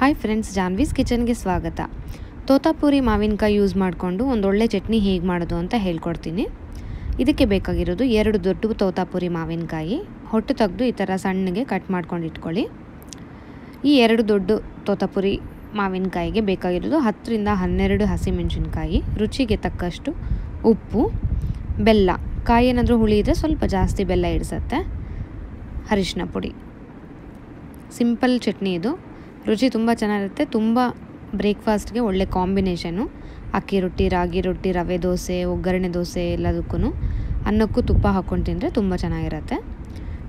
Hi friends, Janvi's ಕಿಚನ್ಗೆ ಸ್ವಾಗತ. ತೋತಾಪುರಿ ಮಾವಿನಕಾಯಿ use ಮಾಡಿಕೊಂಡು ಒಂದೊಳ್ಳೆ ಚಟ್ನಿ ಹೇಗೆ ಮಾಡೋದು ಅಂತ ಹೇಳ್ಕೊಡ್ತೀನಿ. ಇದಕ್ಕೆ ಬೇಕಾಗಿರೋದು 2 ದೊಡ್ಡ ತೋತಾಪುರಿ ಮಾವಿನಕಾಯಿ. ಹೊಟ್ಟು ತೆಗೆದು ಈ ಥರ ಸಣ್ಣಗೆ ಕಟ್ ಮಾಡ್ಕೊಂಡು ಇಟ್ಕೊಳ್ಳಿ. ಈ 2 ದೊಡ್ಡ ತೋತಾಪುರಿ ಮಾವಿನಕಾಯಿಗೆ ಬೇಕಾಗಿರೋದು 10 ರಿಂದ 12 ಹಸಿಮೆಣಸಿನಕಾಯಿ, ರುಚಿಗೆ ತಕ್ಕಷ್ಟು ಉಪ್ಪು, ಬೆಲ್ಲ. ಕಾಯಿ ಏನಾದರೂ ಹುಳಿ ಇದ್ದರೆ ಸ್ವಲ್ಪ ಜಾಸ್ತಿ ಬೆಲ್ಲ ಇಡಿಸುತ್ತೆ. ಅರಿಶಿನ ಪುಡಿ. ಸಿಂಪಲ್ ಚಟ್ನಿ ಇದು. ರುಚಿ ತುಂಬ ಚೆನ್ನಾಗಿರುತ್ತೆ. ತುಂಬ ಬ್ರೇಕ್ಫಾಸ್ಟ್ಗೆ ಒಳ್ಳೆ ಕಾಂಬಿನೇಷನು. ಅಕ್ಕಿ ರೊಟ್ಟಿ, ರಾಗಿ ರೊಟ್ಟಿ, ರವೆ ದೋಸೆ, ಒಗ್ಗರಣೆ ದೋಸೆ ಎಲ್ಲದಕ್ಕೂ ಅನ್ನಕ್ಕೂ ತುಪ್ಪ ಹಾಕ್ಕೊಂಡು ತಿಂದರೆ ತುಂಬ ಚೆನ್ನಾಗಿರುತ್ತೆ.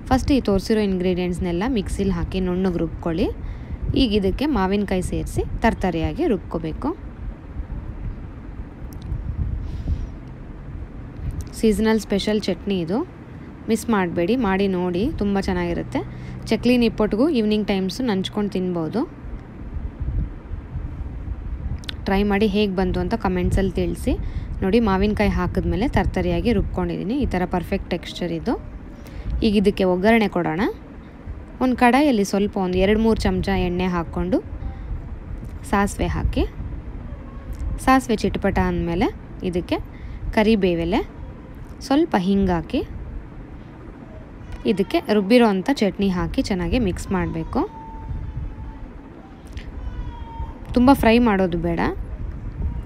ಫಸ್ಟ್ ಈ ತೋರಿಸಿರೋ ಇಂಗ್ರೀಡಿಯೆಂಟ್ಸ್ನೆಲ್ಲ ಮಿಕ್ಸಿಲಿ ಹಾಕಿ ನುಣ್ಣಗೆ ರುಬ್ಕೊಳ್ಳಿ. ಈಗ ಇದಕ್ಕೆ ಮಾವಿನಕಾಯಿ ಸೇರಿಸಿ ತರ್ತರಿಯಾಗಿ ರುಬ್ಕೋಬೇಕು. ಸೀಸನಲ್ ಸ್ಪೆಷಲ್ ಚಟ್ನಿ ಇದು. ಮಿಸ್ ಮಾಡಬೇಡಿ, ಮಾಡಿ ನೋಡಿ, ತುಂಬ ಚೆನ್ನಾಗಿರುತ್ತೆ. ಚಕ್ಲಿ ನಿಪ್ಪೊಟ್ಟಿಗೂ ಈವ್ನಿಂಗ್ ಟೈಮ್ಸು ನಂಚ್ಕೊಂಡು ತಿನ್ಬೋದು. ಟ್ರೈ ಮಾಡಿ ಹೇಗೆ ಬಂತು ಅಂತ ಕಮೆಂಟ್ಸಲ್ಲಿ ತಿಳಿಸಿ. ನೋಡಿ, ಮಾವಿನಕಾಯಿ ಹಾಕಿದ್ಮೇಲೆ ತರ್ತರಿಯಾಗಿ ರುಬ್ಕೊಂಡಿದ್ದೀನಿ. ಈ ಥರ ಪರ್ಫೆಕ್ಟ್ ಟೆಕ್ಸ್ಚರ್ ಇದು. ಈಗ ಇದಕ್ಕೆ ಒಗ್ಗರಣೆ ಕೊಡೋಣ. ಒಂದು ಕಡಾಯಲ್ಲಿ ಸ್ವಲ್ಪ ಒಂದು 2-3 ಚಮಚ ಎಣ್ಣೆ ಹಾಕ್ಕೊಂಡು ಸಾಸಿವೆ ಹಾಕಿ, ಸಾಸಿವೆ ಚಿಟಪಟ ಅಂದಮೇಲೆ ಇದಕ್ಕೆ ಕರಿಬೇವೆಲೆ, ಸ್ವಲ್ಪ ಹಿಂಗಾಕಿ ಇದಕ್ಕೆ ರುಬ್ಬಿರೋ ಅಂಥ ಚಟ್ನಿ ಹಾಕಿ ಚೆನ್ನಾಗಿ ಮಿಕ್ಸ್ ಮಾಡಬೇಕು. ತುಂಬ ಫ್ರೈ ಮಾಡೋದು ಬೇಡ.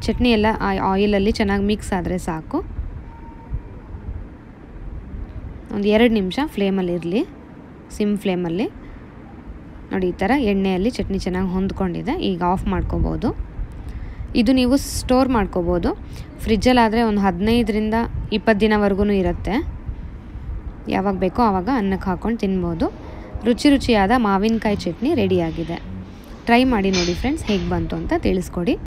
ಚಟ್ನಿ ಎಲ್ಲ ಆಯಿಲಲ್ಲಿ ಚೆನ್ನಾಗಿ ಮಿಕ್ಸ್ ಆದರೆ ಸಾಕು. ಒಂದು 2 ನಿಮಿಷ ಫ್ಲೇಮಲ್ಲಿ ಇರಲಿ, ಸಿಮ್ ಫ್ಲೇಮಲ್ಲಿ. ನೋಡಿ, ಈ ಥರ ಎಣ್ಣೆಯಲ್ಲಿ ಚಟ್ನಿ ಚೆನ್ನಾಗಿ ಹೊಂದ್ಕೊಂಡಿದೆ. ಈಗ ಆಫ್ ಮಾಡ್ಕೋಬೋದು. ಇದು ನೀವು ಸ್ಟೋರ್ ಮಾಡ್ಕೋಬೋದು. ಫ್ರಿಜ್ಜಲ್ಲಾದರೆ ಒಂದು 15 ರಿಂದ 20 ದಿನವರೆಗೂ ಇರುತ್ತೆ. ಯಾವಾಗ ಬೇಕೋ ಆವಾಗ ಅನ್ನಕ್ಕೆ ಹಾಕ್ಕೊಂಡು ತಿನ್ಬೋದು. ರುಚಿಯಾದ ಮಾವಿನಕಾಯಿ ಚಟ್ನಿ ರೆಡಿಯಾಗಿದೆ. ಟ್ರೈ ಮಾಡಿ ನೋಡಿ ಫ್ರೆಂಡ್ಸ್, ಹೇಗೆ ಬಂತು ಅಂತ ತಿಳಿಸ್ಕೊಡಿ.